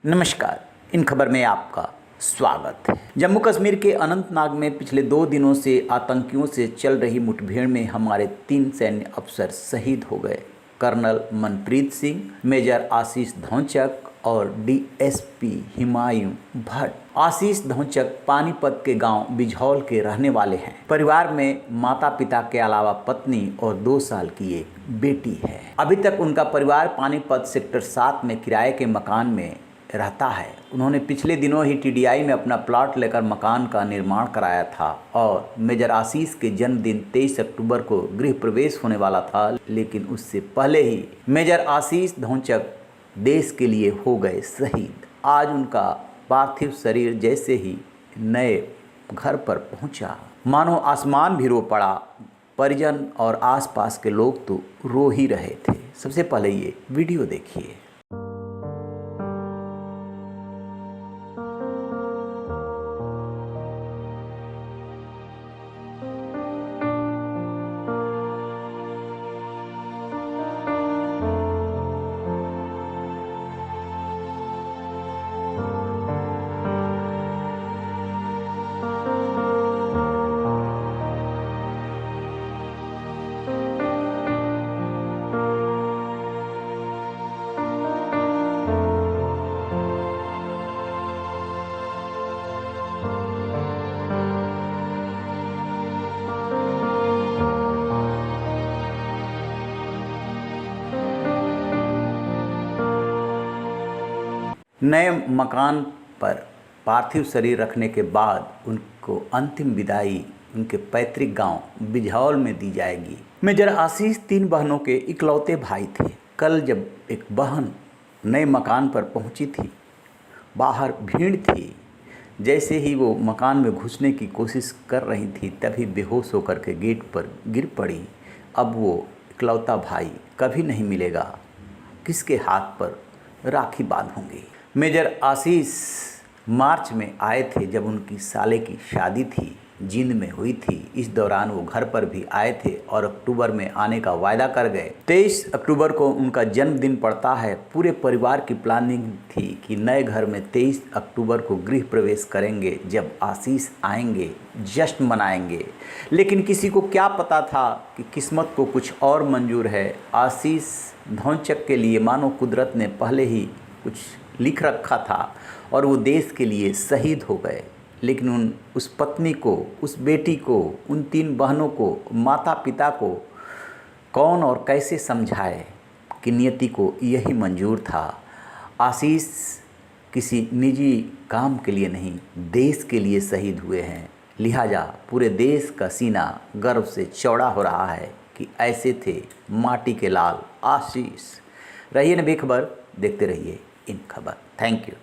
नमस्कार। इन खबर में आपका स्वागत है। जम्मू कश्मीर के अनंतनाग में पिछले 2 दिनों से आतंकियों से चल रही मुठभेड़ में हमारे 3 सैन्य अफसर शहीद हो गए। कर्नल मनप्रीत सिंह, मेजर आशीष धौंचक और डीएसपी हिमायूं भट्ट। आशीष धौंचक पानीपत के गांव बिझौल के रहने वाले हैं। परिवार में माता पिता के अलावा पत्नी और 2 साल की एक बेटी है। अभी तक उनका परिवार पानीपत सेक्टर 7 में किराए के मकान में रहता है। उन्होंने पिछले दिनों ही टीडीआई में अपना प्लॉट लेकर मकान का निर्माण कराया था और मेजर आशीष के जन्मदिन 23 अक्टूबर को गृह प्रवेश होने वाला था, लेकिन उससे पहले ही मेजर आशीष धौंचक देश के लिए हो गए शहीद। आज उनका पार्थिव शरीर जैसे ही नए घर पर पहुंचा, मानो आसमान भी रो पड़ा। परिजन और आसपास के लोग तो रो ही रहे थे। सबसे पहले ये वीडियो देखिए। नए मकान पर पार्थिव शरीर रखने के बाद उनको अंतिम विदाई उनके पैतृक गांव बिझौल में दी जाएगी। मेजर आशीष 3 बहनों के इकलौते भाई थे। कल जब एक बहन नए मकान पर पहुंची थी, बाहर भीड़ थी। जैसे ही वो मकान में घुसने की कोशिश कर रही थी, तभी बेहोश होकर के गेट पर गिर पड़ी। अब वो इकलौता भाई कभी नहीं मिलेगा। किसके हाथ पर राखी बांधूंगी। मेजर आशीष मार्च में आए थे, जब उनकी साले की शादी थी, जींद में हुई थी। इस दौरान वो घर पर भी आए थे और अक्टूबर में आने का वायदा कर गए। 23 अक्टूबर को उनका जन्मदिन पड़ता है। पूरे परिवार की प्लानिंग थी कि नए घर में 23 अक्टूबर को गृह प्रवेश करेंगे, जब आशीष आएंगे, जश्न मनाएंगे। लेकिन किसी को क्या पता था कि किस्मत को कुछ और मंजूर है। आशीष धौंचक के लिए मानो कुदरत ने पहले ही कुछ लिख रखा था और वो देश के लिए शहीद हो गए। लेकिन उस पत्नी को, उस बेटी को, उन 3 बहनों को, माता पिता को कौन और कैसे समझाए कि नियति को यही मंजूर था। आशीष किसी निजी काम के लिए नहीं, देश के लिए शहीद हुए हैं। लिहाजा पूरे देश का सीना गर्व से चौड़ा हो रहा है कि ऐसे थे माटी के लाल आशीष। रहिए न बेखबर, देखते रहिए इन खबर। Thank you.